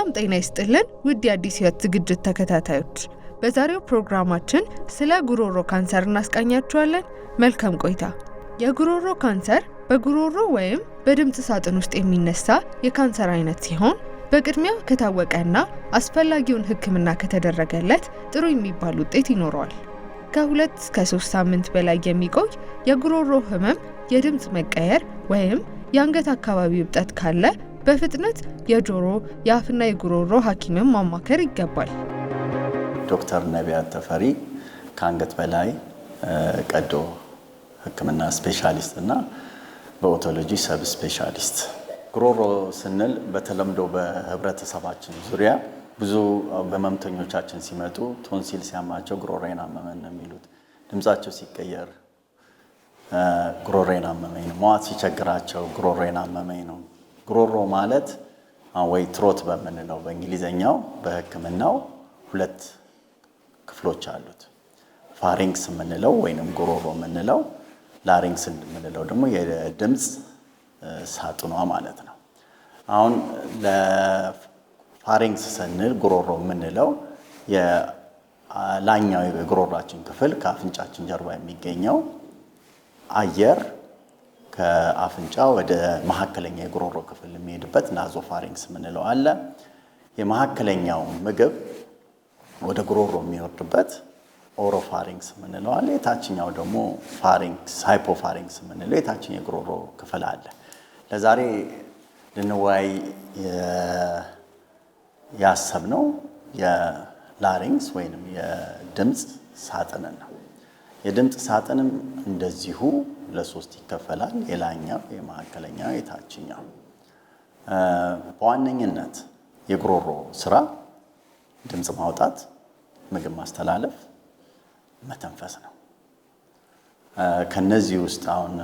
ሰላም ጤና ይስጥልን ውድ የአዲስ ሕይወት ዝግጅት ተከታታዮች፣ በዛሬው ፕሮግራማችን ስለ ጉሮሮ ካንሰር እናስቃኛችኋለን። መልካም ቆይታ። የጉሮሮ ካንሰር በጉሮሮ ወይም በድምጽ ሳጥን ውስጥ የሚነሳ የካንሰር አይነት ሲሆን በቅድሚያ ከታወቀና አስፈላጊውን ሕክምና ከተደረገለት ጥሩ የሚባል ውጤት ይኖረዋል። ከ2 እስከ 3 ሳምንት በላይ የሚቆይ የጉሮሮ ህመም፣ የድምጽ መቀየር ወይም የአንገት አካባቢ እብጠት ካለ በፍጥነት የጆሮ የአፍና የጉሮሮ ሐኪምን ማማከር ይገባል። ዶክተር ነቢያት ተፈሪ ከአንገት በላይ ቀዶ ህክምና ስፔሻሊስት እና በኦቶሎጂ ሰብ ስፔሻሊስት። ጉሮሮ ስንል በተለምዶ በህብረተሰባችን ዙሪያ ብዙ በህመምተኞቻችን ሲመጡ ቶንሲል ሲያማቸው ጉሮሮዬን አመመን ነው የሚሉት። ድምጻቸው ሲቀየር ጉሮሮዬን አመመኝ ነው። መዋጥ ሲቸግራቸው ጉሮሮዬን አመመኝ ነው። ጉሮሮ ማለት ወይ ትሮት በምንለው በእንግሊዘኛው በህክምናው 2 ክፍሎች አሉት። ፋሪንክስ የምንለው ወይንም ጉሮሮ የምንለው፣ ላሪንክስ የምንለው ደግሞ የድምጽ ሳጥኗ ማለት ነው። አሁን ለፋሪንክስ ስንል ጉሮሮ የምንለው የላኛው የጉሮሯችን ክፍል ከአፍንጫችን ጀርባ የሚገኘው አየር ከአፍንጫ ወደ መካከለኛ የጉሮሮ ክፍል የሚሄድበት ናዞፋሪንክስ የምንለው አለ። የመካከለኛው ምግብ ወደ ጉሮሮ የሚወርድበት ኦሮፋሪንክስ የምንለው አለ። የታችኛው ደግሞ ፋሪንክስ ሃይፖፋሪንክስ የምንለው የታችኛው የጉሮሮ ክፍል አለ። ለዛሬ ልንወያይ ያሰብነው የላሪንክስ ወይንም የድምጽ ሳጥንን ነው። የድምጽ ሳጥንም እንደዚሁ ለ3 ይከፈላል። የላይኛው፣ የመካከለኛው፣ የታችኛው። በዋነኝነት የጉሮሮ ስራ ድምጽ ማውጣት፣ ምግብ ማስተላለፍ፣ መተንፈስ ነው። ከነዚህ ውስጥ አሁን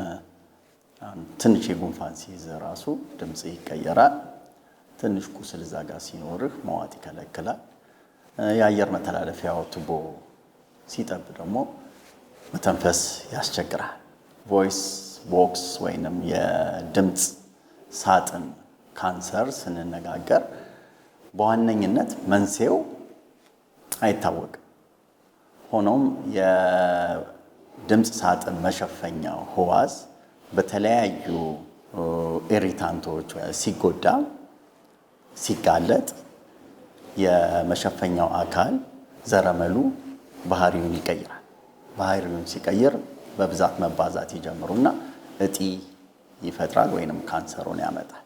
ትንሽ የጉንፋን ሲይዝ ራሱ ድምጽ ይቀየራል። ትንሽ ቁስል እዛ ጋር ሲኖርህ መዋጥ ይከለክላል። የአየር መተላለፊያው ቱቦ ሲጠብ ደግሞ መተንፈስ ያስቸግራል። ቮይስ ቦክስ ወይንም የድምጽ ሳጥን ካንሰር ስንነጋገር በዋነኝነት መንስኤው አይታወቅም። ሆኖም የድምጽ ሳጥን መሸፈኛው ህዋስ በተለያዩ ኢሪታንቶች ሲጎዳ ሲጋለጥ የመሸፈኛው አካል ዘረመሉ ባህሪውን ይቀይራል። ባህሪውን ሲቀይር በብዛት መባዛት ይጀምሩና እጢ ይፈጥራል ወይንም ካንሰሩን ያመጣል።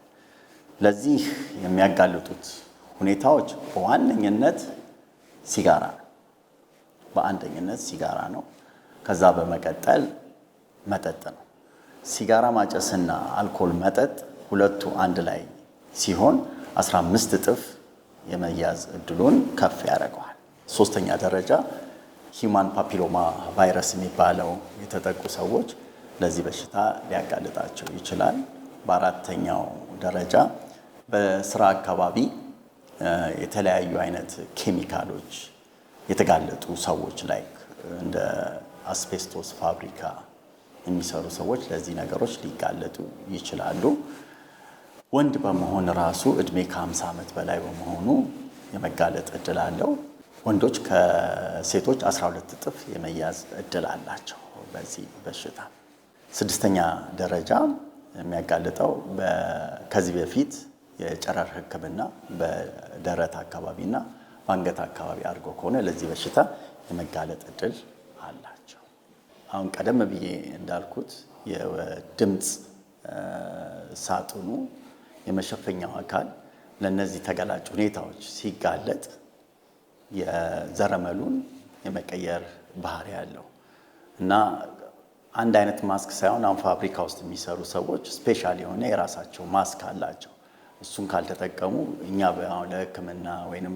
ለዚህ የሚያጋልጡት ሁኔታዎች በዋነኝነት ሲጋራ ነው። በአንደኝነት ሲጋራ ነው። ከዛ በመቀጠል መጠጥ ነው። ሲጋራ ማጨስና አልኮል መጠጥ ሁለቱ አንድ ላይ ሲሆን 15 እጥፍ የመያዝ እድሉን ከፍ ያደርገዋል። 3ኛ ደረጃ ሂውማን ፓፒሎማ ቫይረስ የሚባለው የተጠቁ ሰዎች ለዚህ በሽታ ሊያጋልጣቸው ይችላል። በ4ኛው ደረጃ በስራ አካባቢ የተለያዩ አይነት ኬሚካሎች የተጋለጡ ሰዎች ላይ እንደ አስቤስቶስ ፋብሪካ የሚሰሩ ሰዎች ለዚህ ነገሮች ሊጋለጡ ይችላሉ። ወንድ በመሆን ራሱ እድሜ ከ50 ዓመት በላይ በመሆኑ የመጋለጥ እድል አለው። ወንዶች ከሴቶች 12 እጥፍ የመያዝ እድል አላቸው በዚህ በሽታ። 6ኛ ደረጃ የሚያጋልጠው ከዚህ በፊት የጨረር ህክምና በደረት አካባቢና በአንገት አካባቢ አድርጎ ከሆነ ለዚህ በሽታ የመጋለጥ እድል አላቸው። አሁን ቀደም ብዬ እንዳልኩት የድምጽ ሳጥኑ የመሸፈኛው አካል ለነዚህ ተጋላጭ ሁኔታዎች ሲጋለጥ የዘረመሉን የመቀየር ባህሪ ያለው እና አንድ አይነት ማስክ ሳይሆን አሁን ፋብሪካ ውስጥ የሚሰሩ ሰዎች ስፔሻል የሆነ የራሳቸው ማስክ አላቸው። እሱን ካልተጠቀሙ እኛ ለህክምና ወይንም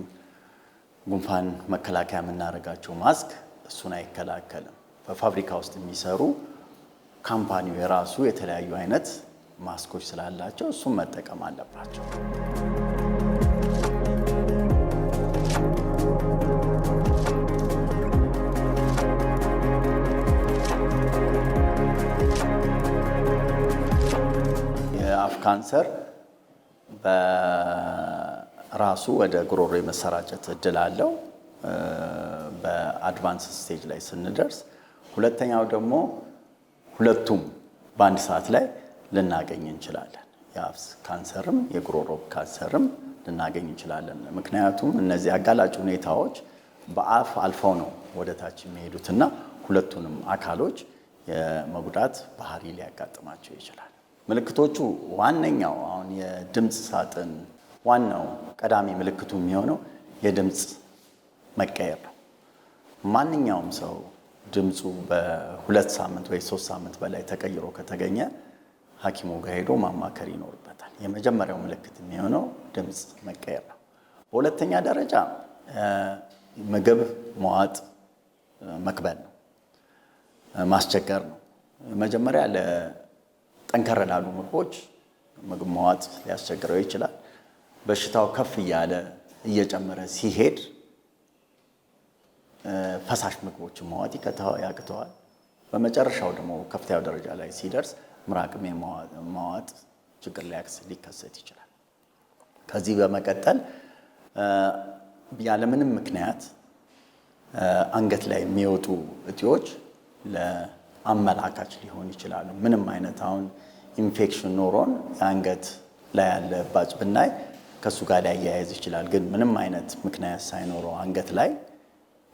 ጉንፋን መከላከያ የምናደርጋቸው ማስክ እሱን አይከላከልም። በፋብሪካ ውስጥ የሚሰሩ ካምፓኒው የራሱ የተለያዩ አይነት ማስኮች ስላላቸው እሱን መጠቀም አለባቸው። የአፍ ካንሰር ራሱ ወደ ጉሮሮ የመሰራጨት እድል አለው በአድቫንስ ስቴጅ ላይ ስንደርስ። ሁለተኛው ደግሞ ሁለቱም በአንድ ሰዓት ላይ ልናገኝ እንችላለን። የአፍ ካንሰርም የጉሮሮ ካንሰርም ልናገኝ እንችላለን። ምክንያቱም እነዚህ አጋላጭ ሁኔታዎች በአፍ አልፈው ነው ወደ ታች የሚሄዱትና ሁለቱንም አካሎች የመጉዳት ባህሪ ሊያጋጥማቸው ይችላል። ምልክቶቹ ዋነኛው አሁን የድምፅ ሳጥን ዋናው ቀዳሚ ምልክቱ የሚሆነው የድምፅ መቀየር ነው። ማንኛውም ሰው ድምፁ በ2 ሳምንት ወይ 3 ሳምንት በላይ ተቀይሮ ከተገኘ ሐኪሙ ጋር ሄዶ ማማከር ይኖርበታል። የመጀመሪያው ምልክት የሚሆነው ድምፅ መቀየር ነው። በሁለተኛ ደረጃ ምግብ መዋጥ መክበድ ነው፣ ማስቸገር ነው። መጀመሪያ ለጠንከር ላሉ ምግቦች ምግብ መዋጥ ሊያስቸግረው ይችላል። በሽታው ከፍ እያለ እየጨመረ ሲሄድ ፈሳሽ ምግቦችን መዋጥ ያቅተዋል። በመጨረሻው ደግሞ ከፍተኛው ደረጃ ላይ ሲደርስ ምራቅም የመዋጥ ችግር ሊከሰት ይችላል። ከዚህ በመቀጠል ያለምንም ምክንያት አንገት ላይ የሚወጡ እጢዎች ለአመላካች ሊሆን ይችላሉ። ምንም አይነት አሁን ኢንፌክሽን ኖሮን አንገት ላይ ያለ እባጭ ብናይ ከሱ ጋር ሊያያይዝ ይችላል። ግን ምንም አይነት ምክንያት ሳይኖረው አንገት ላይ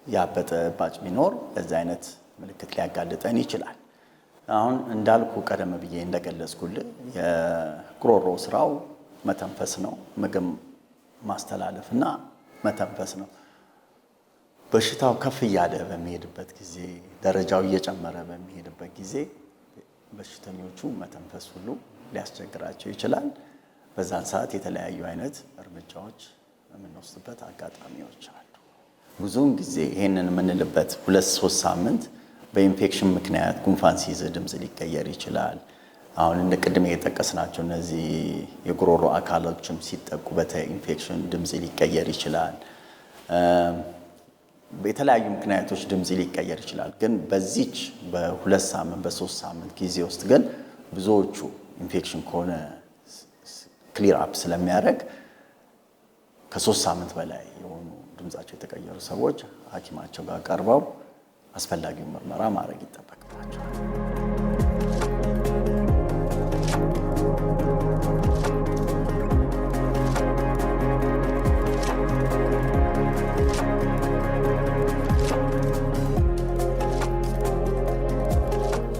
ያበጠ እባጭ ቢኖር ለዚህ አይነት ምልክት ሊያጋልጠን ይችላል። አሁን እንዳልኩ ቀደም ብዬ እንደገለጽኩልህ የጉሮሮ ስራው መተንፈስ ነው። ምግብ ማስተላለፍና መተንፈስ ነው። በሽታው ከፍ እያለ በሚሄድበት ጊዜ፣ ደረጃው እየጨመረ በሚሄድበት ጊዜ በሽተኞቹ መተንፈስ ሁሉ ሊያስቸግራቸው ይችላል። በዛን ሰዓት የተለያዩ አይነት እርምጃዎች የምንወስድበት አጋጣሚዎች አሉ። ብዙውን ጊዜ ይሄንን የምንልበት 2-3 ሳምንት በኢንፌክሽን ምክንያት ጉንፋን ሲይዝ ድምፅ ሊቀየር ይችላል። አሁን እንደ ቅድም የጠቀስናቸው እነዚህ የጉሮሮ አካሎችም ሲጠቁ በኢንፌክሽን ድምፅ ሊቀየር ይችላል። በተለያዩ ምክንያቶች ድምፅ ሊቀየር ይችላል። ግን በዚች በ2 ሳምንት በ3 ሳምንት ጊዜ ውስጥ ግን ብዙዎቹ ኢንፌክሽን ከሆነ ክሊር አፕ ስለሚያደርግ ከ3 ሳምንት በላይ የሆኑ ድምፃቸው የተቀየሩ ሰዎች ሐኪማቸው ጋር ቀርበው አስፈላጊውን ምርመራ ማድረግ ይጠበቅባቸዋል።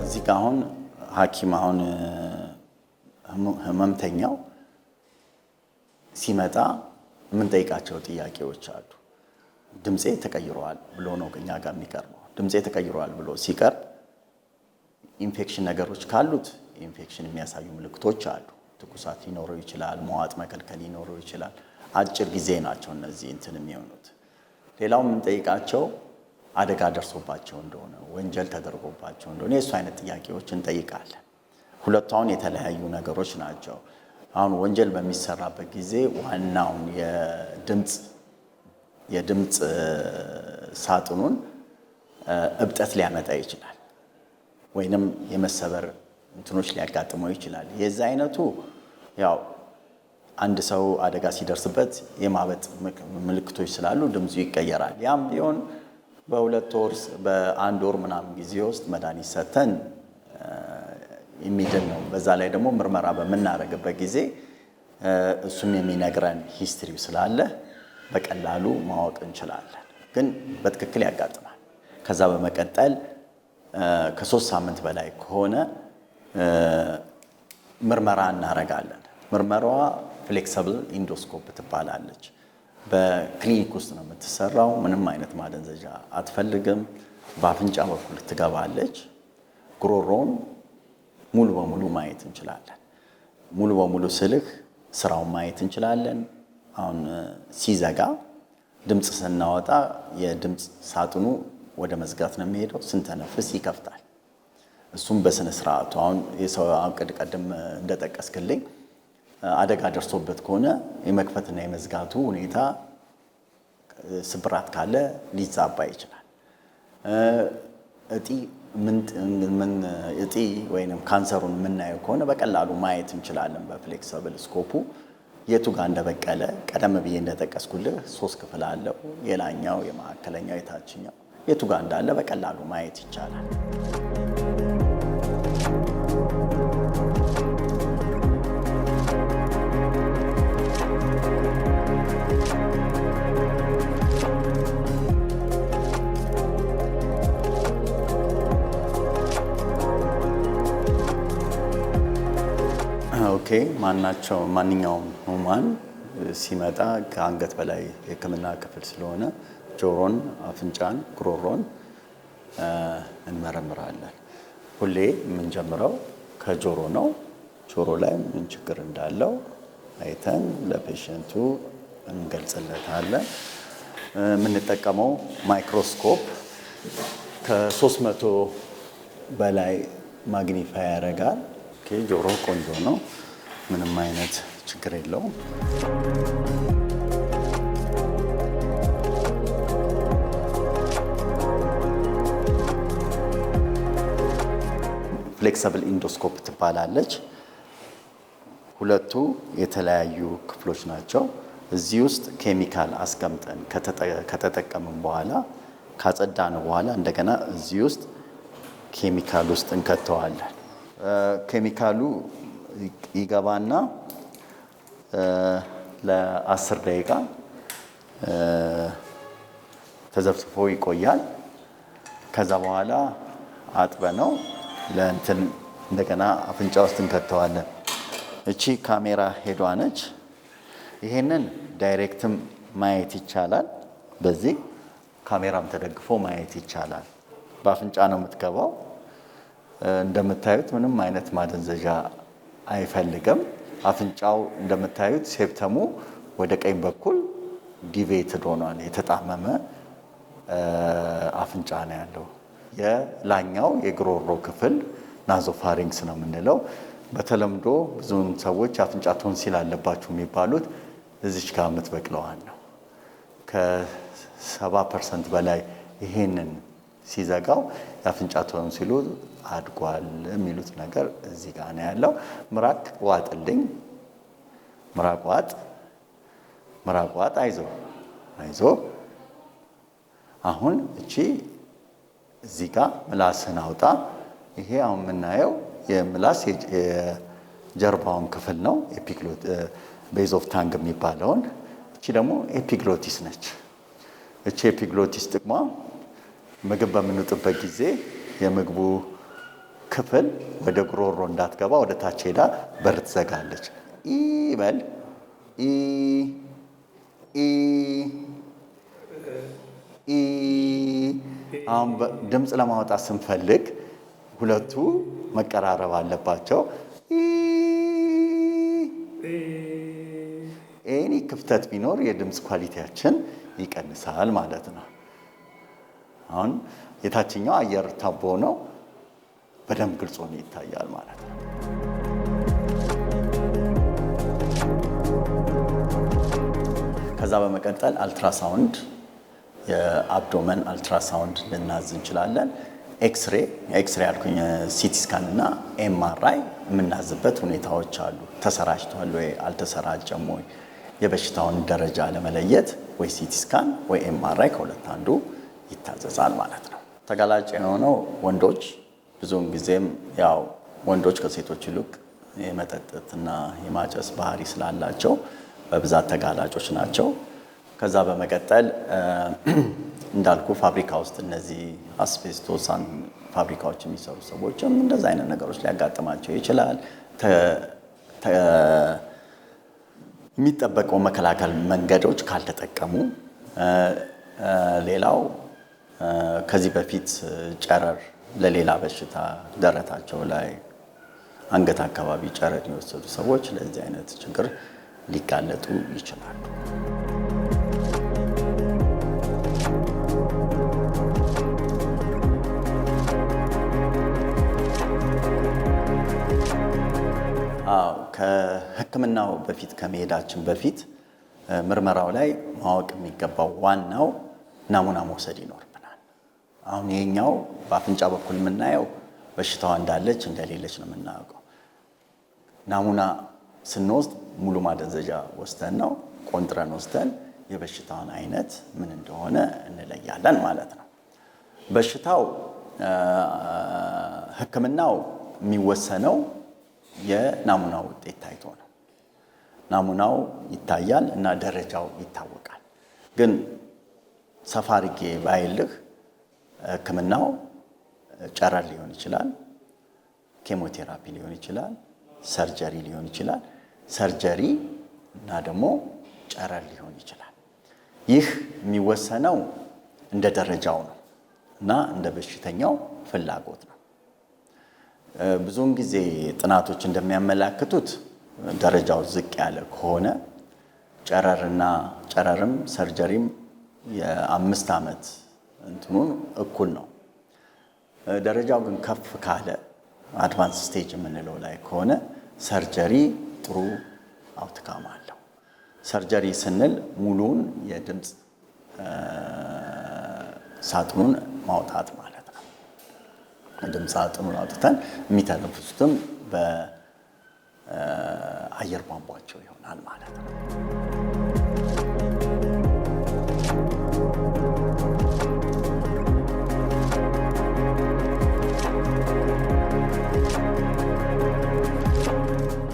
እዚህ ጋር አሁን ሐኪም አሁን ህመምተኛው ሲመጣ የምንጠይቃቸው ጥያቄዎች አሉ። ድምፄ ተቀይሯል ብሎ ነው እኛ ጋር የሚቀርበው። ድምፄ ተቀይሯል ብሎ ሲቀርብ ኢንፌክሽን ነገሮች ካሉት ኢንፌክሽን የሚያሳዩ ምልክቶች አሉ። ትኩሳት ሊኖረው ይችላል፣ መዋጥ መከልከል ሊኖረው ይችላል። አጭር ጊዜ ናቸው እነዚህ የሚሆኑት። ሌላው የምንጠይቃቸው አደጋ ደርሶባቸው እንደሆነ፣ ወንጀል ተደርጎባቸው እንደሆነ የእሱ አይነት ጥያቄዎች እንጠይቃለን። ሁለቱ አሁን የተለያዩ ነገሮች ናቸው። አሁን ወንጀል በሚሰራበት ጊዜ ዋናውን የድምፅ ሳጥኑን እብጠት ሊያመጣ ይችላል፣ ወይንም የመሰበር እንትኖች ሊያጋጥመው ይችላል። የዚህ አይነቱ ያው አንድ ሰው አደጋ ሲደርስበት የማበጥ ምልክቶች ስላሉ ድምፁ ይቀየራል። ያም ቢሆን በ2 ወር በ1 ወር ምናምን ጊዜ ውስጥ መድኃኒት ሰጥተን የሚድን ነው። በዛ ላይ ደግሞ ምርመራ በምናደርግበት ጊዜ እሱም የሚነግረን ሂስትሪው ስላለ በቀላሉ ማወቅ እንችላለን። ግን በትክክል ያጋጥማል። ከዛ በመቀጠል ከ3 ሳምንት በላይ ከሆነ ምርመራ እናደርጋለን። ምርመራዋ ፍሌክሲብል ኢንዶስኮፕ ትባላለች። በክሊኒክ ውስጥ ነው የምትሰራው። ምንም አይነት ማደንዘዣ አትፈልግም። በአፍንጫ በኩል ትገባለች። ጉሮሮውን ሙሉ በሙሉ ማየት እንችላለን። ሙሉ በሙሉ ስልክ ስራውን ማየት እንችላለን። አሁን ሲዘጋ ድምፅ ስናወጣ የድምፅ ሳጥኑ ወደ መዝጋት ነው የሚሄደው። ስንተነፍስ ይከፍታል። እሱም በስነ ስርዓቱ አሁን የሰው ቀደም እንደጠቀስክልኝ አደጋ ደርሶበት ከሆነ የመክፈትና የመዝጋቱ ሁኔታ ስብራት ካለ ሊዛባ ይችላል። እጢ ወይም ካንሰሩን የምናየው ከሆነ በቀላሉ ማየት እንችላለን በፍሌክሲብል ስኮፑ። የቱ ጋር እንደበቀለ ቀደም ብዬ እንደጠቀስኩልህ 3 ክፍል አለው። የላኛው፣ የማዕከለኛው፣ የታችኛው የቱ ጋር እንዳለ በቀላሉ ማየት ይቻላል። ኦኬ ማንኛውም ህሙማን ሲመጣ ከአንገት በላይ የህክምና ክፍል ስለሆነ ጆሮን፣ አፍንጫን፣ ጉሮሮን እንመረምራለን። ሁሌ የምንጀምረው ከጆሮ ነው። ጆሮ ላይ ምን ችግር እንዳለው አይተን ለፔሸንቱ እንገልጽለታለን። የምንጠቀመው ማይክሮስኮፕ ከ300 በላይ ማግኒፋይ ያደርጋል። ጆሮ ቆንጆ ነው፣ ምንም አይነት ችግር የለውም። ፍሌክሲብል ኢንዶስኮፕ ትባላለች። ሁለቱ የተለያዩ ክፍሎች ናቸው። እዚህ ውስጥ ኬሚካል አስቀምጠን ከተጠቀምን በኋላ ካጸዳን በኋላ እንደገና እዚህ ውስጥ ኬሚካል ውስጥ እንከተዋለን። ኬሚካሉ ይገባና ለ10 ደቂቃ ተዘፍዝፎ ይቆያል። ከዛ በኋላ አጥበነው ለእንትን እንደገና አፍንጫ ውስጥ እንከተዋለን። እቺ ካሜራ ሄዷ ነች። ይሄንን ዳይሬክትም ማየት ይቻላል። በዚህ ካሜራም ተደግፎ ማየት ይቻላል። በአፍንጫ ነው የምትገባው። እንደምታዩት ምንም አይነት ማደንዘዣ አይፈልግም። አፍንጫው እንደምታዩት ሴፕተሙ ወደ ቀኝ በኩል ዲቬትድ ሆኗል። የተጣመመ አፍንጫ ነው ያለው። የላኛው የጉሮሮ ክፍል ናዞፋሪንክስ ነው የምንለው። በተለምዶ ብዙውን ሰዎች አፍንጫ ቶንሲል አለባችሁ የሚባሉት እዚች ጋር የምትበቅለዋን ነው። ከ70% በላይ ይሄንን ሲዘጋው የአፍንጫ ቶንሲሉ አድጓል የሚሉት ነገር እዚህ ጋር ነው ያለው። ምራቅ ዋጥልኝ፣ ምራቅ ዋጥ፣ ምራቅ ዋጥ፣ አይዞ። አሁን እቺ እዚህ ጋር ምላስን አውጣ። ይሄ አሁን የምናየው የምላስ የጀርባውን ክፍል ነው፣ ቤዝ ኦፍ ታንግ የሚባለውን። እቺ ደግሞ ኤፒግሎቲስ ነች። እቺ ኤፒግሎቲስ ጥቅሟ ምግብ በምንውጥበት ጊዜ የምግቡ ክፍል ወደ ጉሮሮ እንዳትገባ ወደ ታች ሄዳ በር ትዘጋለች። በል አሁን ድምፅ ለማውጣት ስንፈልግ ሁለቱ መቀራረብ አለባቸው። ኤኒ ክፍተት ቢኖር የድምፅ ኳሊቲያችን ይቀንሳል ማለት ነው። አሁን የታችኛው አየር ታቦ ነው፣ በደንብ ግልጽ ሆኖ ይታያል ማለት ነው። ከዛ በመቀጠል አልትራሳውንድ፣ የአብዶመን አልትራሳውንድ ልናዝ እንችላለን። ኤክስሬ ያልኩኝ ሲቲ ስካን እና ኤምአርአይ የምናዝበት ሁኔታዎች አሉ። ተሰራጭቷል ወይ አልተሰራጨም ወይ የበሽታውን ደረጃ ለመለየት ወይ ሲቲ ስካን ወይ ኤምአርአይ ከሁለት አንዱ ይታዘዛል ማለት ነው። ተጋላጭ የሆነው ወንዶች ብዙውን ጊዜም ያው ወንዶች ከሴቶች ይልቅ የመጠጥና የማጨስ ባህሪ ስላላቸው በብዛት ተጋላጮች ናቸው። ከዛ በመቀጠል እንዳልኩ ፋብሪካ ውስጥ እነዚህ አስቤስቶስ ፋብሪካዎች የሚሰሩ ሰዎችም እንደዛ አይነት ነገሮች ሊያጋጥማቸው ይችላል። የሚጠበቀው መከላከል መንገዶች ካልተጠቀሙ፣ ሌላው ከዚህ በፊት ጨረር ለሌላ በሽታ ደረታቸው ላይ አንገት አካባቢ ጨረር የወሰዱ ሰዎች ለዚህ አይነት ችግር ሊጋለጡ ይችላሉ። ከሕክምናው በፊት ከመሄዳችን በፊት ምርመራው ላይ ማወቅ የሚገባው ዋናው ናሙና መውሰድ ይኖርብናል። አሁን ይሄኛው በአፍንጫ በኩል የምናየው በሽታዋ እንዳለች እንደሌለች ነው የምናውቀው። ናሙና ስንወስድ ሙሉ ማደንዘዣ ወስደን ነው ቆንጥረን ወስደን የበሽታውን አይነት ምን እንደሆነ እንለያለን ማለት ነው። በሽታው ሕክምናው የሚወሰነው የናሙና ውጤት ታይቶ ነው። ናሙናው ይታያል እና ደረጃው ይታወቃል። ግን ሰፋ አድርጌ ባይልህ ሕክምናው ጨረር ሊሆን ይችላል፣ ኬሞቴራፒ ሊሆን ይችላል፣ ሰርጀሪ ሊሆን ይችላል። ሰርጀሪ እና ደግሞ ጨረር ሊሆን ይችላል። ይህ የሚወሰነው እንደ ደረጃው ነው እና እንደ በሽተኛው ፍላጎት ነው። ብዙውን ጊዜ ጥናቶች እንደሚያመላክቱት ደረጃው ዝቅ ያለ ከሆነ ጨረርም ሰርጀሪም የ5 ዓመት እንትኑን እኩል ነው። ደረጃው ግን ከፍ ካለ አድቫንስ ስቴጅ የምንለው ላይ ከሆነ ሰርጀሪ ጥሩ አውትካም አለው። ሰርጀሪ ስንል ሙሉውን የድምፅ ሳጥኑን ማውጣት ማለት ነው። ድምፅ ሳጥኑን አውጥተን የሚተነፍሱትም በአየር ቧንቧቸው ይሆናል ማለት ነው።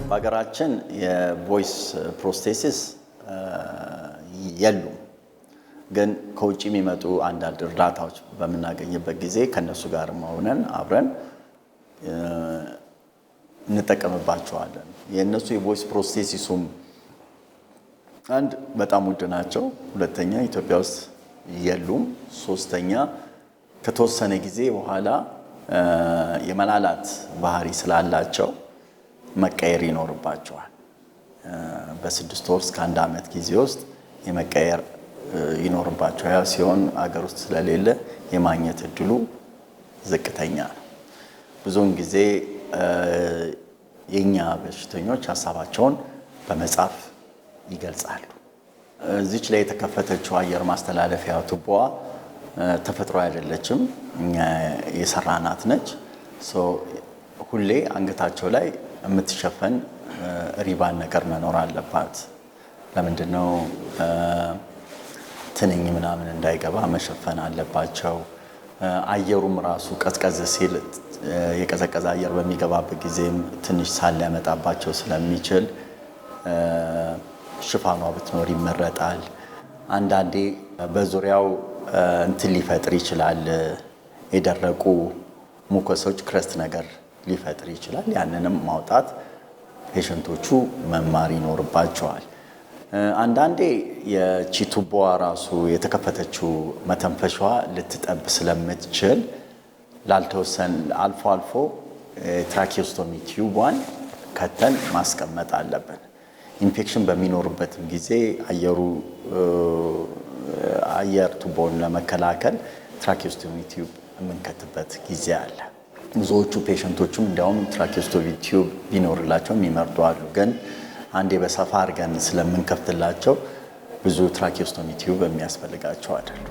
በሀገራችን የቮይስ ፕሮስቴሲስ የሉም። ግን ከውጭ የሚመጡ አንዳንድ እርዳታዎች በምናገኝበት ጊዜ ከነሱ ጋር ሆነን አብረን እንጠቀምባቸዋለን። የእነሱ የቮይስ ፕሮስቴሲሱም አንድ በጣም ውድ ናቸው፣ ሁለተኛ ኢትዮጵያ ውስጥ የሉም፣ ሶስተኛ ከተወሰነ ጊዜ በኋላ የመላላት ባህሪ ስላላቸው መቀየር ይኖርባቸዋል። በ6 ወር እስከ 1 ዓመት ጊዜ ውስጥ የመቀየር ይኖርባቸዋል። ያ ሲሆን አገር ውስጥ ስለሌለ የማግኘት እድሉ ዝቅተኛ ነው። ብዙውን ጊዜ የኛ በሽተኞች ሀሳባቸውን በመጻፍ ይገልጻሉ። እዚች ላይ የተከፈተችው አየር ማስተላለፊያ ቱቦዋ ተፈጥሮ አይደለችም፣ እኛ የሰራናት ነች። ሁሌ አንገታቸው ላይ የምትሸፈን ሪባን ነገር መኖር አለባት። ለምንድነው? ትንኝ ምናምን እንዳይገባ መሸፈን አለባቸው። አየሩም ራሱ ቀዝቀዝ ሲል የቀዘቀዘ አየር በሚገባበት ጊዜም ትንሽ ሳል ሊያመጣባቸው ስለሚችል ሽፋኗ ብትኖር ይመረጣል። አንዳንዴ በዙሪያው እንትን ሊፈጥር ይችላል፣ የደረቁ ሙኮሶች ክረስት ነገር ሊፈጥር ይችላል። ያንንም ማውጣት ፔሸንቶቹ መማር ይኖርባቸዋል። አንዳንዴ የቺ ቱቦዋ ራሱ የተከፈተችው መተንፈሻዋ ልትጠብ ስለምትችል ላልተወሰን አልፎ አልፎ ትራኪዮስቶሚ ቲዩቧን ከተን ማስቀመጥ አለብን። ኢንፌክሽን በሚኖርበትም ጊዜ አየር ቱቦውን ለመከላከል ትራኪዮስቶሚ ቲዩብ የምንከትበት ጊዜ አለ። ብዙዎቹ ፔሸንቶቹም እንዲያውም ትራኪዮስቶሚ ቲዩብ ቢኖርላቸው የሚመርጡ አሉ። ግን አንዴ በሰፋ አድርገን ስለምንከፍትላቸው ብዙ ትራኪዮስቶሚ ቲዩብ የሚያስፈልጋቸው አይደሉ።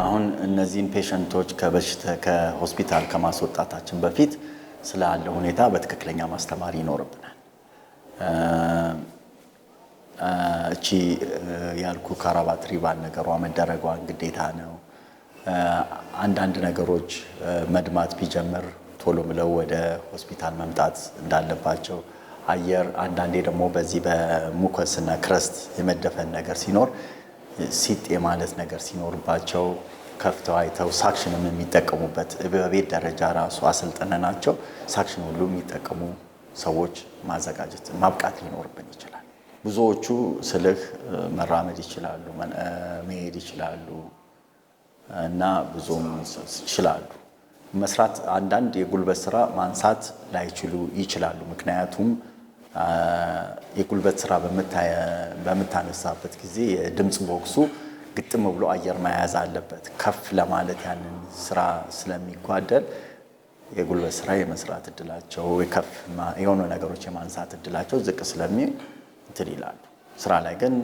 አሁን እነዚህን ፔሸንቶች ከሆስፒታል ከማስወጣታችን በፊት ስላለ ሁኔታ በትክክለኛ ማስተማር ይኖርብናል። እቺ ያልኩ ካራባት ሪባን ነገሯ መደረጓን ግዴታ ነው። አንዳንድ ነገሮች መድማት ቢጀምር ቶሎ ብለው ወደ ሆስፒታል መምጣት እንዳለባቸው፣ አየር አንዳንዴ ደግሞ በዚህ በሙከስና ክረስት የመደፈን ነገር ሲኖር ሲጥ የማለት ነገር ሲኖርባቸው ከፍተው አይተው ሳክሽንም የሚጠቀሙበት በቤት ደረጃ ራሱ አሰልጥነናቸው ሳክሽን ሁሉ የሚጠቀሙ ሰዎች ማዘጋጀት ማብቃት ሊኖርብን ይችላል። ብዙዎቹ ስልህ መራመድ ይችላሉ፣ መሄድ ይችላሉ እና ብዙም ይችላሉ መስራት። አንዳንድ የጉልበት ስራ ማንሳት ላይችሉ ይችላሉ። ምክንያቱም የጉልበት ስራ በምታነሳበት ጊዜ የድምፅ ቦክሱ ግጥም ብሎ አየር መያዝ አለበት። ከፍ ለማለት ያንን ስራ ስለሚጓደል የጉልበት ስራ የመስራት እድላቸው የሆኑ ነገሮች የማንሳት እድላቸው ዝቅ ስለሚል እንትን ይላሉ። ስራ ላይ ግን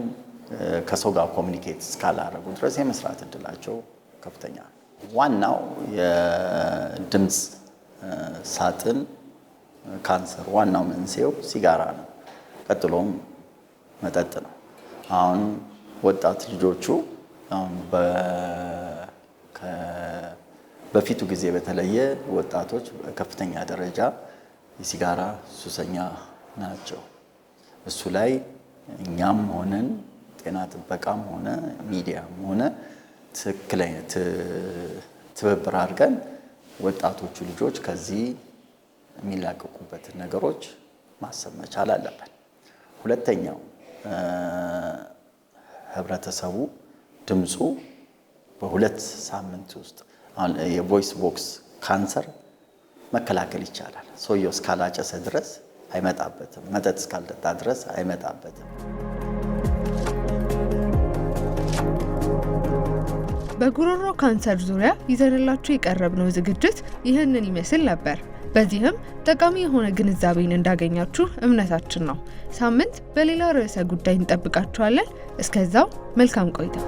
ከሰው ጋር ኮሚኒኬት እስካላደረጉ ድረስ የመስራት እድላቸው ከፍተኛ ነው። ዋናው የድምፅ ሳጥን ካንሰር ዋናው መንስኤው ሲጋራ ነው። ቀጥሎም መጠጥ ነው። አሁን ወጣት ልጆቹ በፊቱ ጊዜ በተለየ ወጣቶች ከፍተኛ ደረጃ የሲጋራ ሱሰኛ ናቸው። እሱ ላይ እኛም ሆነን ጤና ጥበቃም ሆነ ሚዲያም ሆነ ትክክለኛ ትብብር አድርገን ወጣቶቹ ልጆች ከዚህ የሚላቀቁበትን ነገሮች ማሰብ መቻል አለብን። ሁለተኛው ህብረተሰቡ ድምፁ በ2 ሳምንት ውስጥ የቮይስ ቦክስ ካንሰር መከላከል ይቻላል። ሰውየው እስካላጨሰ ድረስ አይመጣበትም። መጠጥ እስካልጠጣ ድረስ አይመጣበትም። በጉሮሮ ካንሰር ዙሪያ ይዘንላችሁ የቀረብነው ዝግጅት ይህንን ይመስል ነበር። በዚህም ጠቃሚ የሆነ ግንዛቤን እንዳገኛችሁ እምነታችን ነው። ሳምንት በሌላ ርዕሰ ጉዳይ እንጠብቃችኋለን። እስከዛው መልካም ቆይታ።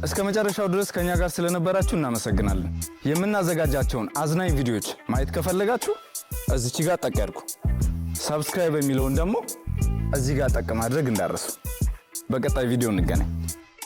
እስከ መጨረሻው ድረስ ከኛ ጋር ስለነበራችሁ እናመሰግናለን። የምናዘጋጃቸውን አዝናኝ ቪዲዮዎች ማየት ከፈለጋችሁ እዚች ጋር ጠቅ ያድርጉ። ሰብስክራይብ የሚለውን ደግሞ እዚህ ጋር ጠቅ ማድረግ እንዳትረሱ። በቀጣይ ቪዲዮ እንገናኝ።